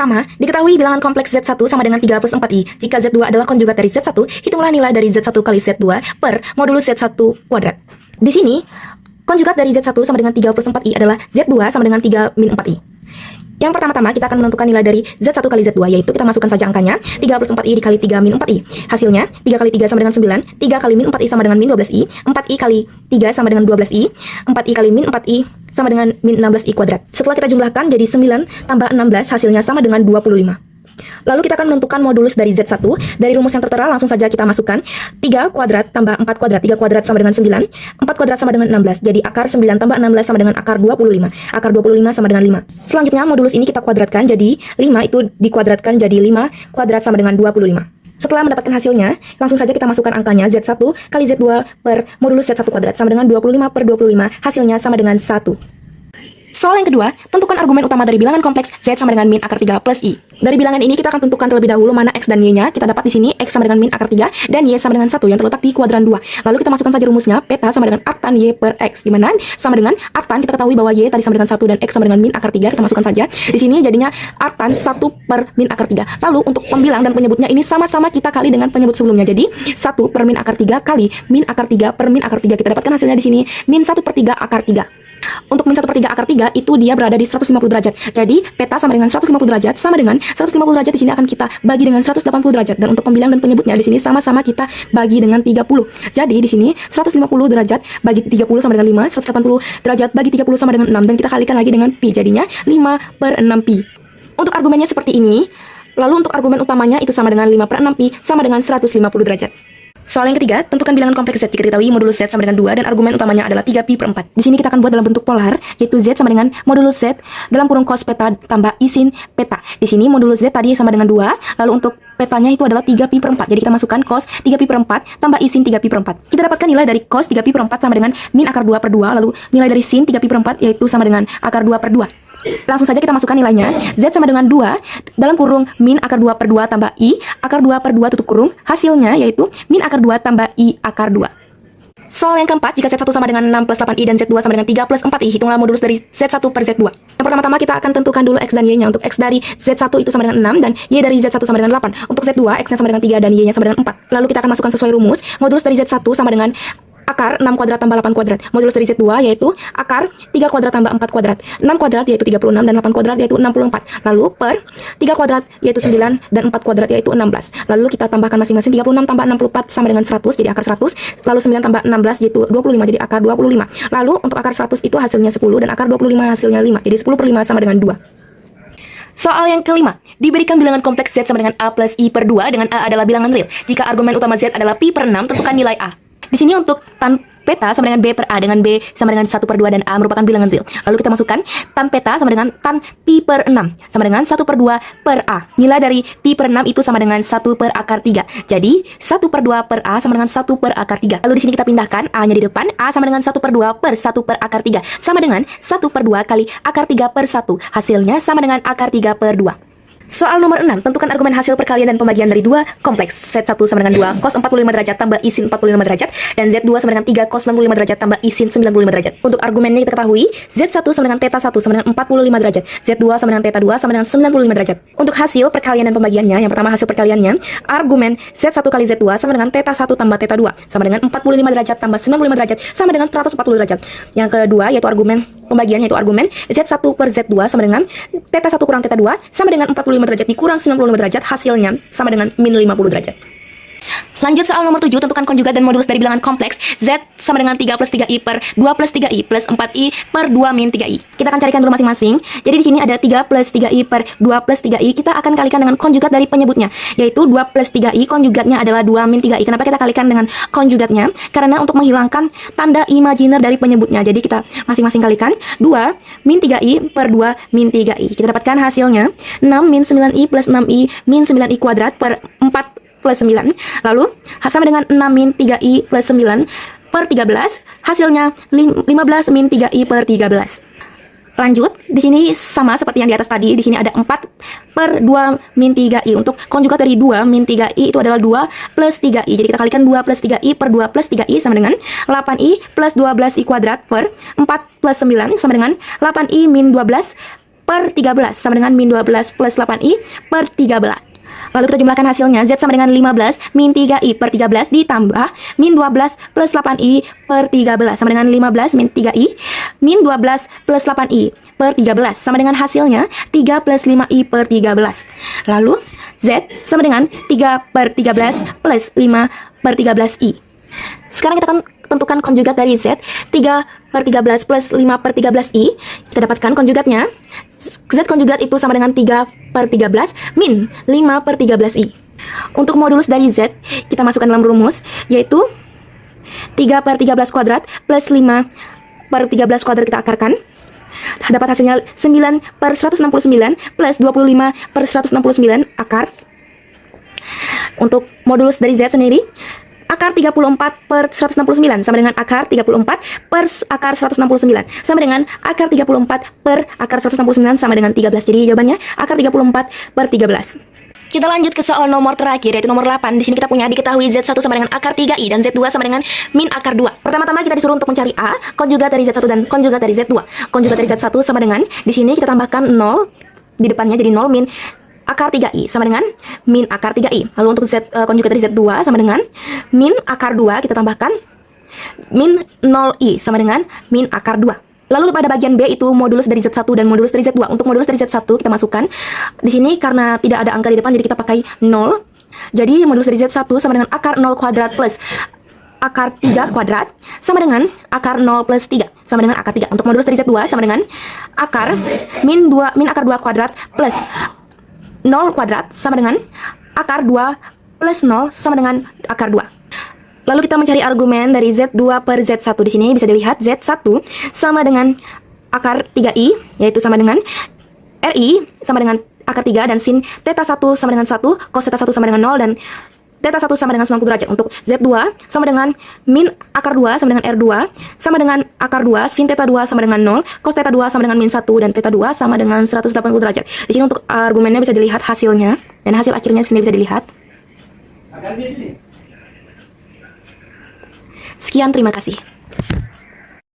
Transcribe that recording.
Pertama, diketahui bilangan kompleks Z1 sama dengan 3 plus 4i. Jika Z2 adalah konjugat dari Z1, hitunglah nilai dari Z1 kali Z2 per modulus Z1 kuadrat. Di sini, konjugat dari Z1 sama dengan 3 plus 4i adalah Z2 sama dengan 3 min 4i. Yang pertama-tama kita akan menentukan nilai dari Z1 kali Z2, yaitu kita masukkan saja angkanya 3 plus 4i dikali 3 min 4i. Hasilnya 3 kali 3 sama dengan 9, 3 kali min 4i sama dengan min 12i, 4i kali 3 sama dengan 12i, 4i kali min 4i sama dengan min 16i kuadrat. Setelah kita jumlahkan jadi 9 tambah 16 hasilnya sama dengan 25. Lalu kita akan menentukan modulus dari Z1. Dari rumus yang tertera langsung saja kita masukkan 3 kuadrat tambah 4 kuadrat. 3 kuadrat sama dengan 9, 4 kuadrat sama dengan 16. Jadi akar 9 tambah 16 sama dengan akar 25. Akar 25 sama dengan 5. Selanjutnya modulus ini kita kuadratkan, jadi 5 itu dikuadratkan jadi 5 kuadrat sama dengan 25. Setelah mendapatkan hasilnya, langsung saja kita masukkan angkanya Z1 kali Z2 per modulus Z1 kuadrat sama dengan 25 per 25, hasilnya sama dengan 1. Soal yang kedua, tentukan argumen utama dari bilangan kompleks Z sama dengan min akar 3 plus I. Dari bilangan ini kita akan tentukan terlebih dahulu mana X dan Y-nya. Kita dapat di sini X sama dengan min akar 3 dan Y sama dengan 1 yang terletak di kuadran 2. Lalu kita masukkan saja rumusnya, peta sama dengan artan Y per X. Di mana sama dengan artan kita ketahui bahwa Y tadi sama dengan 1 dan X sama dengan min akar 3. Kita masukkan saja. Di sini jadinya artan 1 per min akar 3. Lalu untuk pembilang dan penyebutnya ini sama-sama kita kali dengan penyebut sebelumnya. Jadi 1 per min akar 3 kali min akar 3 per min akar 3. Kita dapatkan hasilnya di sini min 1 per 3 akar 3. Untuk min 1 per 3 akar 3 itu dia berada di 150 derajat. Jadi peta sama dengan 150 derajat sama dengan 150 derajat di sini akan kita bagi dengan 180 derajat, dan untuk pembilang dan penyebutnya di sini sama-sama kita bagi dengan 30. Jadi di sini 150 derajat bagi 30 sama dengan 5, 180 derajat bagi 30 sama dengan 6, dan kita kalikan lagi dengan pi, jadinya 5 per 6 pi. Untuk argumennya seperti ini. Lalu untuk argumen utamanya itu sama dengan 5 per 6 pi sama dengan 150 derajat. Soal yang ketiga, tentukan bilangan kompleks Z. Jika diketahui modulus Z sama dengan 2 dan argumen utamanya adalah 3pi per 4. Di sini kita akan buat dalam bentuk polar, yaitu Z sama dengan modulus Z dalam kurung cos peta tambah I sin peta. Di sini modulus Z tadi sama dengan 2, lalu untuk petanya itu adalah 3pi per 4. Jadi kita masukkan cos 3pi per 4 tambah I sin 3pi per 4. Kita dapatkan nilai dari cos 3pi per 4 sama dengan min akar 2 per 2, lalu nilai dari sin 3pi per 4 yaitu sama dengan akar 2 per 2. Langsung saja kita masukkan nilainya. Z sama dengan 2 dalam kurung min akar 2 per 2 tambah I akar 2 per 2 tutup kurung. Hasilnya yaitu min akar 2 tambah I akar 2. Soal yang keempat, jika Z1 sama dengan 6 plus 8i dan Z2 sama dengan 3 plus 4i, hitunglah modulus dari Z1 per Z2. Yang pertama-tama kita akan tentukan dulu X dan Y-nya. Untuk X dari Z1 itu sama dengan 6 dan Y dari Z1 sama dengan 8. Untuk Z2, X-nya sama dengan 3 dan Y-nya sama dengan 4. Lalu kita akan masukkan sesuai rumus. Modulus dari Z1 sama dengan akar 6 kuadrat tambah 8 kuadrat. Modulus dari Z2 yaitu akar 3 kuadrat tambah 4 kuadrat. 6 kuadrat yaitu 36 dan 8 kuadrat yaitu 64. Lalu per 3 kuadrat yaitu 9 dan 4 kuadrat yaitu 16. Lalu kita tambahkan masing-masing. 36 tambah 64 sama dengan 100 jadi akar 100. Lalu 9 tambah 16 yaitu 25 jadi akar 25. Lalu untuk akar 100 itu hasilnya 10 dan akar 25 hasilnya 5. Jadi 10 per 5 sama dengan 2. Soal yang kelima, diberikan bilangan kompleks Z sama dengan A plus I per 2 dengan A adalah bilangan real. Jika argumen utama Z adalah pi per 6, tentukan nilai A. Di sini untuk tan peta sama dengan B per A, dengan B sama dengan 1 per 2 dan A merupakan bilangan real. Lalu kita masukkan tan peta sama dengan tan pi per 6 sama dengan 1 per 2 per A. Nilai dari pi per 6 itu sama dengan 1 per akar 3. Jadi 1 per 2 per A sama dengan 1 per akar 3. Lalu di sini kita pindahkan A-nya di depan. A sama dengan 1 per 2 per 1 per akar 3 sama dengan 1 per 2 kali akar 3 per 1. Hasilnya sama dengan akar 3 per 2. Soal nomor 6, tentukan argumen hasil perkalian dan pembagian dari dua kompleks Z1 sama dengan 2 cos 45 derajat tambah I sin 45 derajat dan Z2 sama dengan 3 cos 95 derajat tambah I sin 95 derajat. Untuk argumennya kita ketahui Z1 sama dengan θ 1 sama dengan 45 derajat, Z2 sama dengan θ 2 sama dengan 95 derajat. Untuk hasil perkalian dan pembagiannya, yang pertama hasil perkaliannya, argumen Z1 kali Z2 sama dengan θ 1 tambah θ 2 sama dengan 45 derajat tambah 95 derajat sama dengan 140 derajat. Yang kedua yaitu argumen pembagiannya, yaitu argumen Z1 per Z2 sama dengan θ 1 kurang θ 2 sama dengan 45 derajat dikurang 95 derajat, hasilnya sama dengan min 50 derajat. Lanjut soal nomor 7, tentukan konjugat dan modulus dari bilangan kompleks Z sama dengan 3 plus 3i per 2 plus 3i plus 4i per 2 min 3i. Kita akan carikan dulu masing-masing. Jadi di sini ada 3 plus 3i per 2 plus 3i. Kita akan kalikan dengan konjugat dari penyebutnya, yaitu 2 plus 3i konjugatnya adalah 2 min 3i. Kenapa kita kalikan dengan konjugatnya? Karena untuk menghilangkan tanda imajiner dari penyebutnya. Jadi kita masing-masing kalikan 2 min 3i per 2 min 3i. Kita dapatkan hasilnya 6 min 9i plus 6i min 9i kuadrat per 4 plus 9. Lalu sama dengan 6 min 3i plus 9 per 13. Hasilnya 15 min 3i per 13. Lanjut, di sini sama seperti yang di atas tadi. Di sini ada 4 per 2 min 3i. Untuk konjugat dari 2 min 3i itu adalah 2 plus 3i. Jadi kita kalikan 2 plus 3i per 2 plus 3i sama dengan 8i plus 12i kuadrat per 4 plus 9 sama dengan 8i min 12 per 13 sama dengan min 12 plus 8i per 13. Lalu kita jumlahkan hasilnya, Z sama dengan 15 min 3i per 13 ditambah min 12 plus 8i per 13 sama dengan 15 min 3i min 12 plus 8i per 13 sama dengan hasilnya 3 plus 5i per 13. Lalu Z sama dengan 3 per 13 plus 5 per 13i. Sekarang kita akan tentukan konjugat dari Z. 3 per 13 plus 5 per 13i. Kita dapatkan konjugatnya. Z konjugat itu sama dengan 3 per 13 min 5 per 13i. Untuk modulus dari Z, kita masukkan dalam rumus, yaitu 3 per 13 kuadrat plus 5 per 13 kuadrat kita akarkan. Dapat hasilnya 9 per 169 plus 25 per 169 akar. Untuk modulus dari Z sendiri, akar 34 per 169 sama dengan akar 34 per akar 169 sama dengan akar 34 per akar 169 sama dengan 13. Jadi jawabannya akar 34 per 13. Kita lanjut ke soal nomor terakhir, yaitu nomor 8. Di sini kita punya diketahui Z1 sama dengan akar 3i dan Z2 sama dengan min akar 2. Pertama-tama kita disuruh untuk mencari A, konjugat dari Z1 dan konjugat dari Z2. Konjugat dari Z1 sama dengan, di sini kita tambahkan 0 di depannya, jadi 0 min akar 3i sama dengan min akar 3i. Lalu untuk konjugat dari Z2 sama dengan min akar 2, kita tambahkan min 0i sama dengan min akar 2. Lalu pada bagian B itu modulus dari Z1 dan modulus dari Z2. Untuk modulus dari Z1 kita masukkan di sini karena tidak ada angka di depan, jadi kita pakai 0. Jadi modulus dari Z1 sama dengan akar 0 kuadrat plus akar 3 kuadrat sama dengan akar 0 plus 3 sama dengan akar 3. Untuk modulus dari Z2 sama dengan akar min akar 2 kuadrat plus 0 kuadrat sama dengan akar 2 plus 0 sama dengan akar 2. Lalu kita mencari argumen dari Z2 per Z1. Di sini bisa dilihat Z1 sama dengan akar 3i, yaitu sama dengan RI sama dengan akar 3 dan sin theta 1 sama dengan 1, cos theta 1 sama dengan 0 dan theta 1 sama dengan 90 derajat. Untuk Z2 sama dengan min akar 2 sama dengan R2 sama dengan akar 2, sin theta 2 sama dengan 0, cos theta 2 sama dengan min 1 dan theta 2 sama dengan 180 derajat. Di sini untuk argumennya bisa dilihat hasilnya dan hasil akhirnya di sini bisa dilihat. Sekian, terima kasih.